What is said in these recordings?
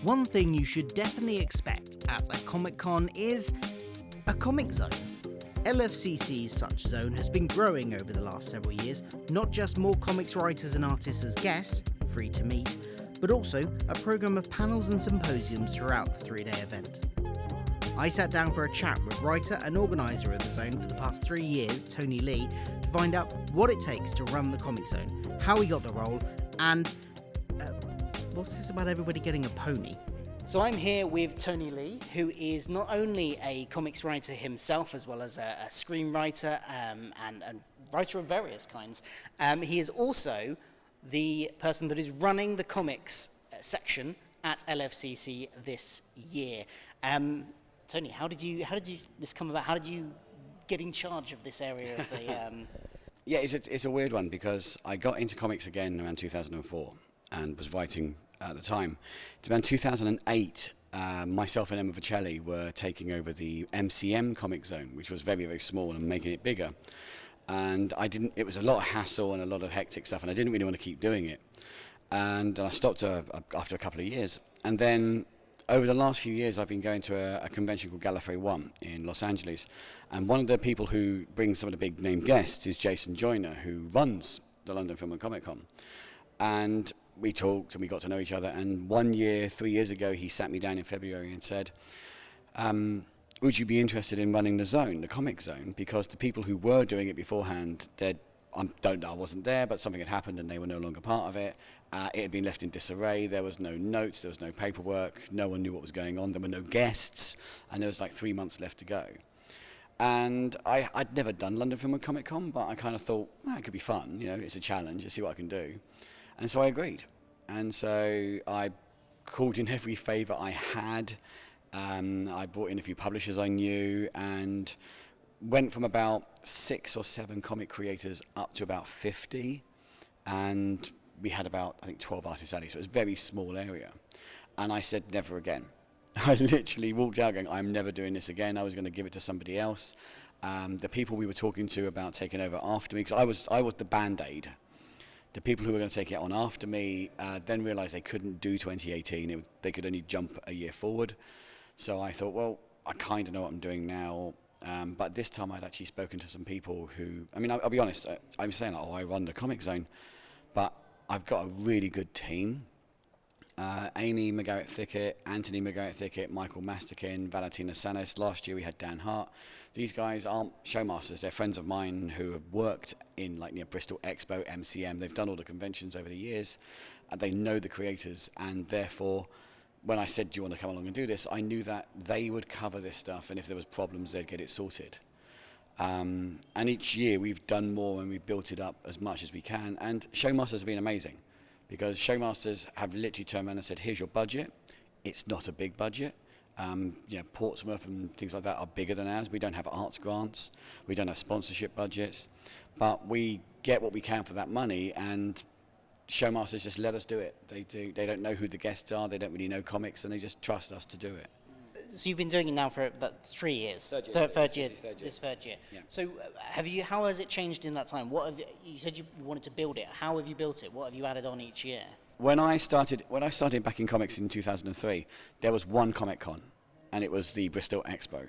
One thing you should definitely expect at a Comic-Con is a comic zone. LFCC's such zone has been growing over the last several years, not just more comics writers and artists as guests, free to meet, but also a programme of panels and symposiums throughout the 3-day event. I sat down for a chat with writer and organiser of the zone for the past 3 years, Tony Lee, to find out what it takes to run the comic zone, how he got the role, and what's this about everybody getting a pony? So I'm here with Tony Lee, who is not only a comics writer himself, as well as a screenwriter and writer of various kinds. He is also the person that is running the comics section at LFCC this year. Tony, how did this come about? How did you get in charge of this area of the? Yeah, it's a weird one because I got into comics again around 2004 and was writing at the time. It's around 2008. Myself and Emma Vicelli were taking over the MCM comic zone, which was very, very small, and making it bigger. And it was a lot of hassle and a lot of hectic stuff, and I didn't really want to keep doing it. And I stopped after a couple of years. And then over the last few years, I've been going to a convention called Gallifrey One in Los Angeles. And one of the people who brings some of the big name guests is Jason Joyner, who runs the London Film and Comic Con. And we talked and we got to know each other. And 1 year, 3 years ago, he sat me down in February and said, would you be interested in running the zone, the comic zone? Because the people who were doing it beforehand, I wasn't there, but something had happened and they were no longer part of it. It had been left in disarray. There was no notes, there was no paperwork, no one knew what was going on, there were no guests, and there was like 3 months left to go. And I'd never done London Film and Comic Con, but I kind of thought, it could be fun, it's a challenge, let's see what I can do. And so I agreed. And so I called in every favour I had. I brought in a few publishers I knew and went from about 6 or 7 comic creators up to about 50. And we had about, I think, 12 artists only, so it was a very small area. And I said, never again. I literally walked out going, I'm never doing this again. I was going to give it to somebody else. The people we were talking to about taking over after me, because I was the Band-Aid. The people who were going to take it on after me then realised they couldn't do 2018. They could only jump a year forward. So I thought, well, I kind of know what I'm doing now. But this time I'd actually spoken to some people who, I'll be honest, I'm saying, I run the Comic Zone, but I've got a really good team. Amy McGarrett-Thickett, Anthony McGarrett-Thickett, Michael Masterkin, Valentina Sanes. Last year we had Dan Hart. These guys aren't showmasters. They're friends of mine who have worked in Bristol Expo, MCM. They've done all the conventions over the years. And they know the creators. And therefore, when I said, do you want to come along and do this, I knew that they would cover this stuff. And if there was problems, they'd get it sorted. And each year we've done more and we've built it up as much as we can. And showmasters have been amazing. Because showmasters have literally turned around and said, here's your budget. It's not a big budget. Portsmouth and things like that are bigger than ours. We don't have arts grants. We don't have sponsorship budgets. But we get what we can for that money, and showmasters just let us do it. They don't know who the guests are. They don't really know comics, and they just trust us to do it. So you've been doing it now for about 3 years. Third year. Yeah. So how has it changed in that time? You said you wanted to build it. How have you built it? What have you added on each year? When I started back in comics in 2003, there was one Comic Con, and it was the Bristol Expo.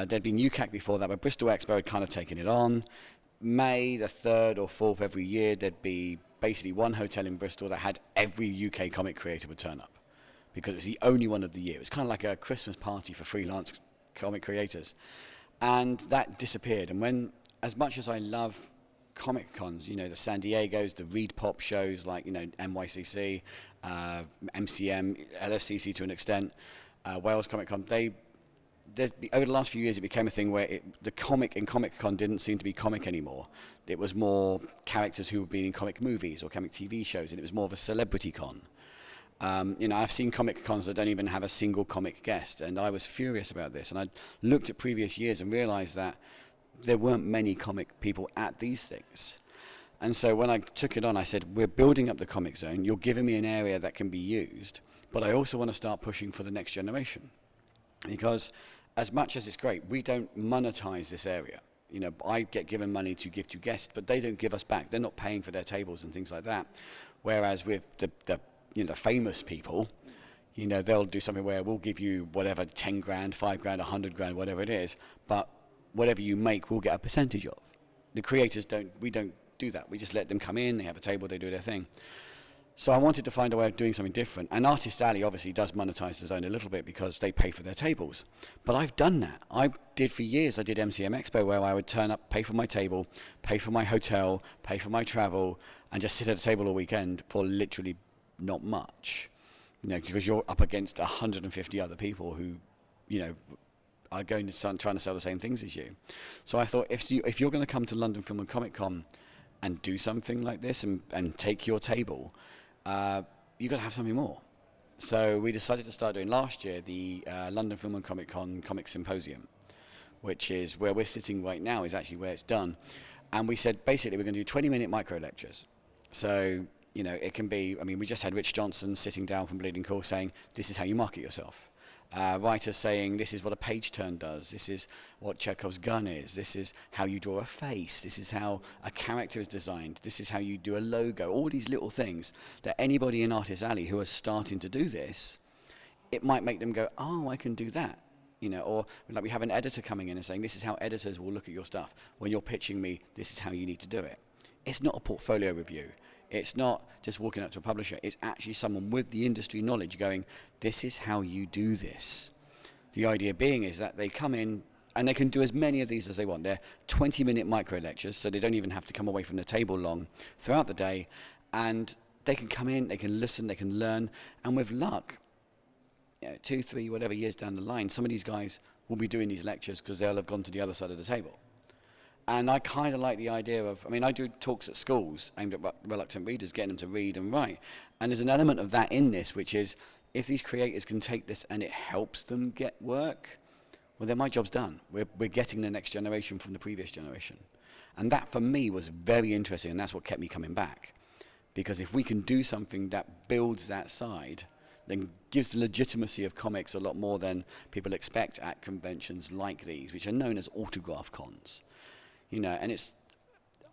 There'd been UCAC before that, but Bristol Expo had kind of taken it on. May the 3rd or 4th every year, there'd be basically one hotel in Bristol that had every UK comic creator would turn up, because it was the only one of the year. It was kind of like a Christmas party for freelance comic creators. And that disappeared. And as much as I love comic cons, the San Diego's, the Reed Pop shows like, NYCC, MCM, LFCC to an extent, Wales Comic Con, over the last few years it became a thing where the comic in Comic Con didn't seem to be comic anymore. It was more characters who had been in comic movies or comic TV shows, and it was more of a celebrity con. I've seen comic cons that don't even have a single comic guest, and I was furious about this. And I looked at previous years and realized that there weren't many comic people at these things. And so when I took it on, I said, we're building up the comic zone. You're giving me an area that can be used, but I also want to start pushing for the next generation. Because as much as it's great, we don't monetize this area. I get given money to give to guests, but they don't give us back. They're not paying for their tables and things like that. Whereas with the famous people, they'll do something where we'll give you whatever, 10 grand, 5 grand, 100 grand, whatever it is, but whatever you make, we'll get a percentage of. The creators we don't do that. We just let them come in, they have a table, they do their thing. So I wanted to find a way of doing something different. And Artist Alley obviously does monetize the zone a little bit because they pay for their tables. But I've done that. I did for years. I did MCM Expo where I would turn up, pay for my table, pay for my hotel, pay for my travel, and just sit at a table all weekend for literally not much. Because you're up against 150 other people who, are going to trying to sell the same things as you. So I thought, if you're going to come to London Film and Comic Con and do something like this and take your table, you've got to have something more. So we decided to start doing last year the London Film and Comic Con Comic Symposium, which is where we're sitting right now, is actually where it's done. And we said, basically, we're going to do 20-minute micro lectures. So, it can be, we just had Rich Johnson sitting down from Bleeding Cool saying, this is how you market yourself. Writers saying, this is what a page turn does, this is what Chekhov's gun is, this is how you draw a face, this is how a character is designed, this is how you do a logo, all these little things that anybody in Artist Alley who is starting to do this, it might make them go, oh, I can do that. Or like we have an editor coming in and saying, this is how editors will look at your stuff. When you're pitching me, this is how you need to do it. It's not a portfolio review. It's not just walking up to a publisher. It's actually someone with the industry knowledge going, this is how you do this. The idea being is that they come in and they can do as many of these as they want. They're 20-minute micro lectures, so they don't even have to come away from the table long throughout the day. And they can come in, they can listen, they can learn. And with luck, 2, 3, whatever years down the line, some of these guys will be doing these lectures because they'll have gone to the other side of the table. And I kind of like the idea of, I do talks at schools aimed at reluctant readers, getting them to read and write. And there's an element of that in this, which is, if these creators can take this and it helps them get work, well, then my job's done. We're getting the next generation from the previous generation. And that, for me, was very interesting, and that's what kept me coming back. Because if we can do something that builds that side, then gives the legitimacy of comics a lot more than people expect at conventions like these, which are known as autograph cons. And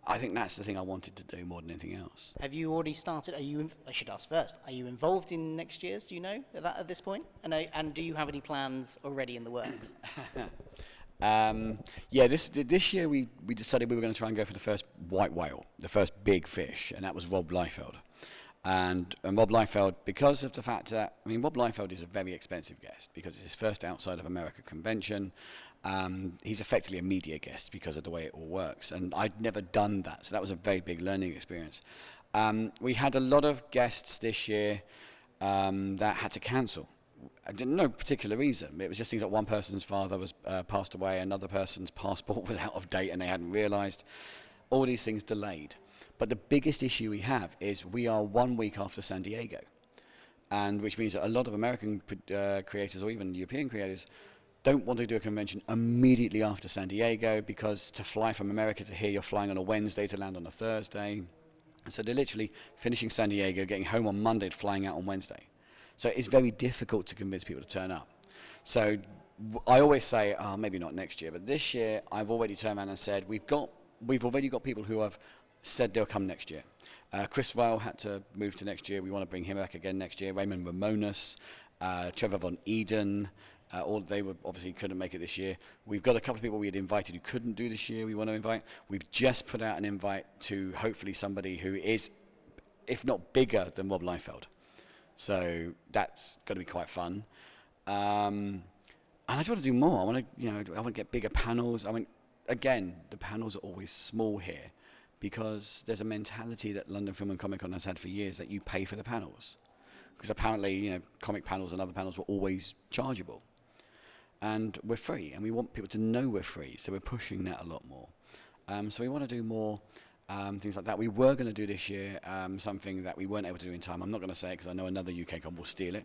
I think that's the thing I wanted to do more than anything else. Have you already started? I should ask first, are you involved in next year's, do you know, at this point? And do you have any plans already in the works? This year we decided we were going to try and go for the first white whale, the first big fish, and that was Rob Liefeld. And Rob Liefeld, because of the fact that, Rob Liefeld is a very expensive guest because it's his first outside of America convention. He's effectively a media guest because of the way it all works. And I'd never done that, so that was a very big learning experience. We had a lot of guests this year that had to cancel. No particular reason. It was just things like one person's father was passed away, another person's passport was out of date and they hadn't realised. All these things delayed. But the biggest issue we have is we are 1 week after San Diego, and which means that a lot of American creators or even European creators don't want to do a convention immediately after San Diego, because to fly from America to here, you're flying on a Wednesday to land on a Thursday. And so they're literally finishing San Diego, getting home on Monday, flying out on Wednesday. So it's very difficult to convince people to turn up. So I always say, maybe not next year, but this year I've already turned around and said, we've already got people who have said they'll come next year. Chris Weil had to move to next year. We want to bring him back again next year. Raymond Ramonas, Trevor Von Eden, they obviously couldn't make it this year. We've got a couple of people we had invited who couldn't do this year we want to invite. We've just put out an invite to hopefully somebody who is, if not bigger than Rob Liefeld. So that's going to be quite fun. And I just want to do more. I want to get bigger panels. Again, the panels are always small here because there's a mentality that London Film and Comic Con has had for years that you pay for the panels. Because apparently, comic panels and other panels were always chargeable. And we're free, and we want people to know we're free, so we're pushing that a lot more. So we want to do more things like that. We were going to do this year something that we weren't able to do in time. I'm not going to say it because I know another UK con will steal it.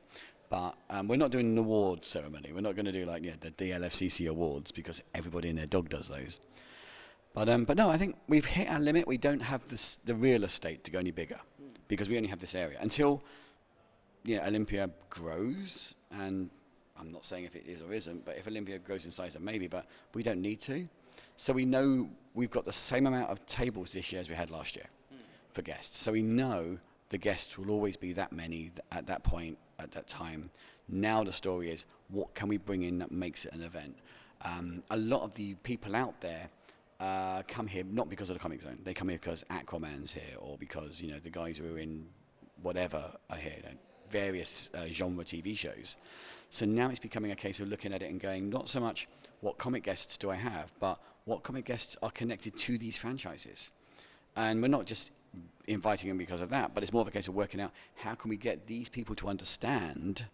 But we're not doing an awards ceremony. We're not going to do the LFCC awards because everybody and their dog does those. But no, I think we've hit our limit. We don't have the real estate to go any bigger because we only have this area. Until Olympia grows, and I'm not saying if it is or isn't, but if Olympia grows in size, then maybe, but we don't need to. So we know we've got the same amount of tables this year as we had last year for guests. So we know the guests will always be that many at that point at that time. Now the story is, what can we bring in that makes it an event? A lot of the people out there come here not because of the Comic Zone. They come here because Aquaman's here, or because the guys who are in whatever are here, various genre TV shows. So now it's becoming a case of looking at it and going, not so much what comic guests do I have, but what comic guests are connected to these franchises. And we're not just inviting them because of that, but it's more of a case of working out how can we get these people to understand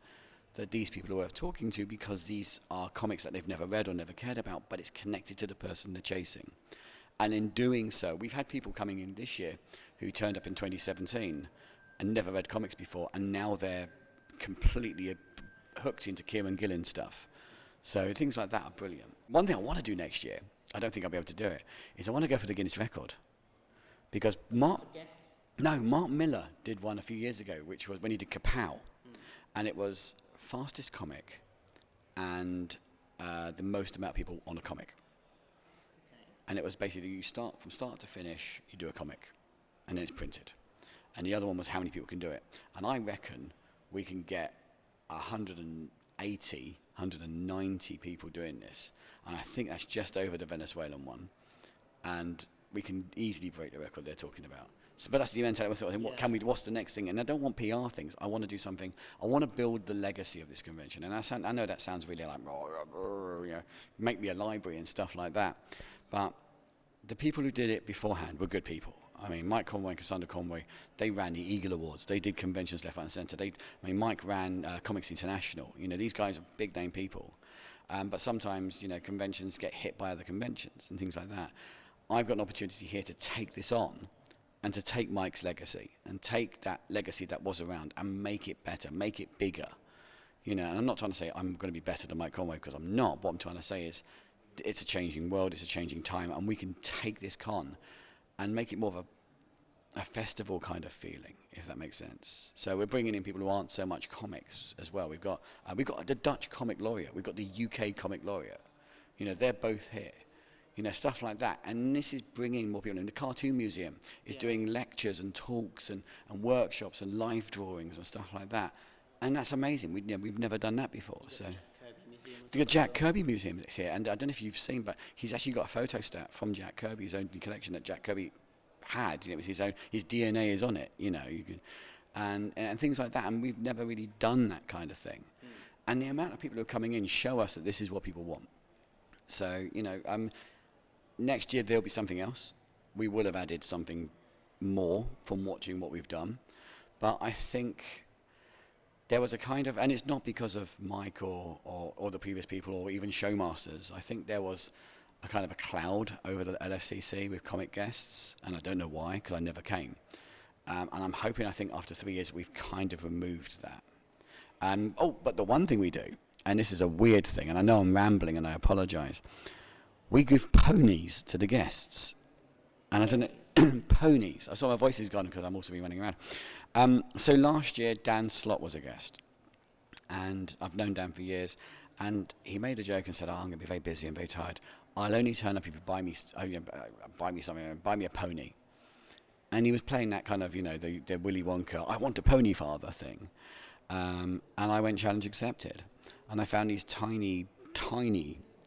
that these people are worth talking to, because these are comics that they've never read or never cared about, but it's connected to the person they're chasing. And in doing so, we've had people coming in this year who turned up in 2017 and never read comics before, and now they're completely hooked into Kieran Gillen stuff. So things like that are brilliant. One thing I want to do next year, I don't think I'll be able to do it, is I want to go for the Guinness record. Because Mark Miller did one a few years ago, which was when he did Kapow. And it was fastest comic and the most amount of people on a comic. Okay. And it was basically you start from start to finish, you do a comic, and then it's printed. And the other one was how many people can do it. And I reckon we can get 180, 190 people doing this. And I think that's just over the Venezuelan one. And we can easily break the record they're talking about. So, but that's the mentality. What's the next thing? And I don't want PR things. I want to do something. I want to build the legacy of this convention. And I know that sounds really like, make me a library and stuff like that. But the people who did it beforehand were good people. I mean, Mike Conway and Cassandra Conway, they ran the Eagle Awards. They did conventions left, right, and centre. Mike ran Comics International. These guys are big name people. But sometimes, conventions get hit by other conventions and things like that. I've got an opportunity here to take this on and to take Mike's legacy and take that legacy that was around and make it better, make it bigger. And I'm not trying to say I'm going to be better than Mike Conway, because I'm not. What I'm trying to say is it's a changing world, it's a changing time, and we can take this con and make it more of a festival kind of feeling, if that makes sense. So we're bringing in people who aren't so much comics as well. We've got the Dutch comic laureate, we've got the UK comic laureate. They're both here. Stuff like that. And this is bringing more people in. The Cartoon Museum is doing lectures and talks and workshops and live drawings and stuff like that. And that's amazing. We've never done that before. So the Jack Kirby Museum is here. And I don't know if you've seen, but he's actually got a photo stat from Jack Kirby's own collection that Jack Kirby had. It was his own. His DNA is on it. You can, and things like that. And we've never really done that kind of thing. And the amount of people who are coming in show us that this is what people want. So next year there'll be something else. We will have added something more from watching what we've done. But I think there was a kind of, and it's not because of Mike or the previous people or even Showmasters, I think there was a kind of a cloud over the LFCC with comic guests, and I don't know why, because I never came. And I'm hoping, I think after 3 years, we've kind of removed that. But the one thing we do, and this is a weird thing, and I know I'm rambling and I apologize, we give ponies to the guests. And I don't know, ponies. I saw my voice is gone because I'm also been running around. So last year, Dan Slott was a guest. And I've known Dan for years. And he made a joke and said, I'm going to be very busy and very tired. I'll only turn up if you buy me something, buy me a pony. And he was playing that kind of, the Willy Wonka, I want a pony father thing. And I went challenge accepted. And I found these tiny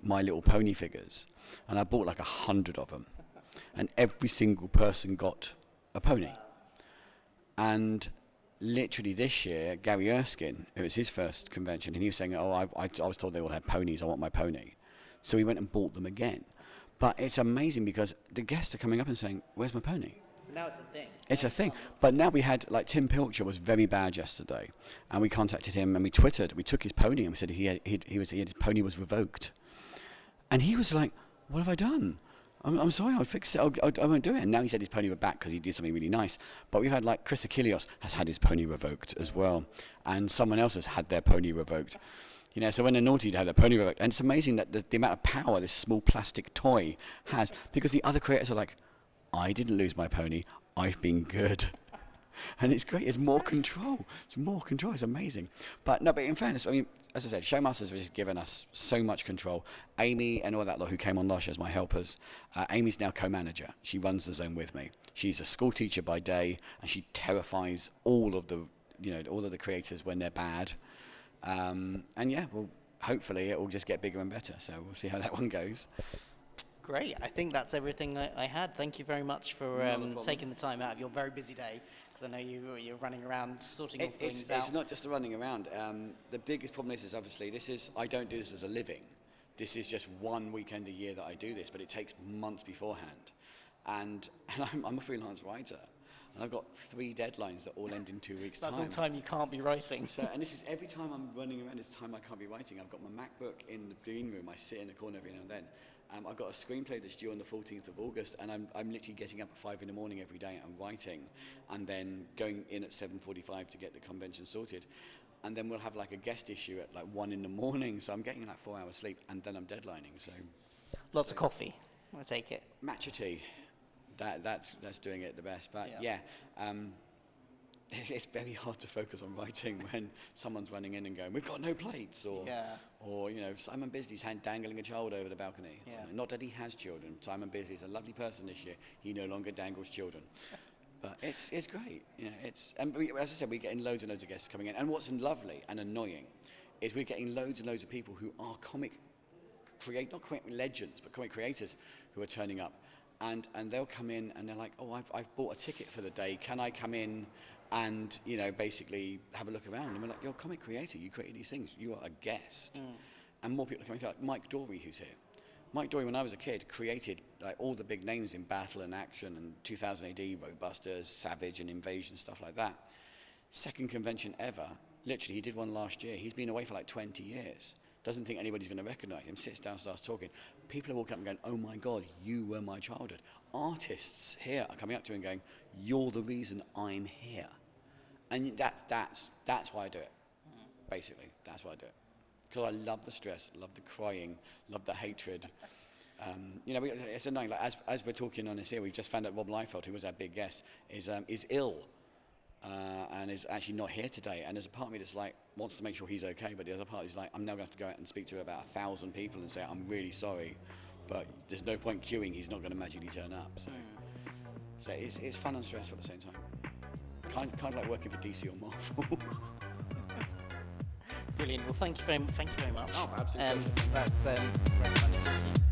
My Little Pony figures, and I bought like 100 of them, and every single person got a pony. And literally this year, Gary Erskine, it was his first convention, and he was saying, I was told they all had ponies, I want my pony. So he went and bought them again. But it's amazing because the guests are coming up and saying, where's my pony? Now it's a thing. It's a thing. But now we had, like, Tim Pilcher was very bad yesterday, and we contacted him and we twittered. We took his pony and we said his pony was revoked. And he was like, what have I done? I'm sorry, I'll fix it. I won't do it. And now he said his pony were back because he did something really nice. But we've had, like, Chris Achillios has had his pony revoked as well. And someone else has had their pony revoked. So when they're naughty to have their pony revoked. And it's amazing that the amount of power this small plastic toy has. Because the other creators are like, I didn't lose my pony. I've been good. And it's great. It's more control. It's amazing. But in fairness, I mean, as I said, Showmasters has given us so much control. Amy and all that lot who came on last year as my helpers, Amy's now co-manager. She runs the zone with me. She's a school teacher by day, and she terrifies all of the all of the creators when they're bad. And yeah, well, hopefully it will just get bigger and better. So we'll see how that one goes. Great. I think that's everything I had. Thank you very much for taking the time out of your very busy day, because I know you're running around sorting all things out. It's not just the running around. The biggest problem is obviously I don't do this as a living. This is just one weekend a year that I do this, but it takes months beforehand. And I'm a freelance writer, and I've got 3 deadlines that all end in 2 weeks' time. That's all time you can't be writing. So, and this is every time I'm running around, it's time I can't be writing. I've got my MacBook in the green room. I sit in a corner every now and then. I've got a screenplay that's due on the 14th of August, and I'm literally getting up at 5 in the morning every day and writing, and then going in at 7:45 to get the convention sorted. And then we'll have like a guest issue at like 1 in the morning, so I'm getting like 4 hours sleep, and then I'm deadlining. So lots of coffee, I take it. Matcha tea, that's doing it the best. But yeah, it's very hard to focus on writing when someone's running in and going, "We've got no plates," or Simon Bisley's dangling a child over the balcony. Yeah. Not that he has children. Simon Bisley is a lovely person this year. He no longer dangles children. But it's great. And as I said, we're getting loads and loads of guests coming in. And what's lovely and annoying is we're getting loads and loads of people who are not comic legends, but comic creators who are turning up. And they'll come in and they're like, "Oh, I've bought a ticket for the day. Can I come in and basically have a look around?" And we're like, "You're a comic creator. You created these things. You are a guest." And more people are coming through, like Mike Dory, who's here. Mike Dory, when I was a kid, created like all the big names in battle and action, and 2000 AD, Roadbusters, Savage and Invasion, stuff like that. Second convention ever. Literally, he did one last year. He's been away for like 20 years. Doesn't think anybody's going to recognize him. Sits down, starts talking. People are walking up and going, "Oh my God, you were my childhood." Artists here are coming up to him and going, "You're the reason I'm here." And that's why I do it. Basically, that's why I do it. Because I love the stress, love the crying, love the hatred. It's annoying. Like as we're talking on this here, we've just found out Rob Liefeld, who was our big guest, is ill and is actually not here today. And there's a part of me that's like wants to make sure he's okay, but the other part is like, I'm now going to have to go out and speak to about 1,000 people and say, "I'm really sorry, but there's no point queuing. He's not going to magically turn up." So it's fun and stressful at the same time. Kind of like working for DC or Marvel. Brilliant. Well, thank you very much. Oh, absolutely. That's very kind of you.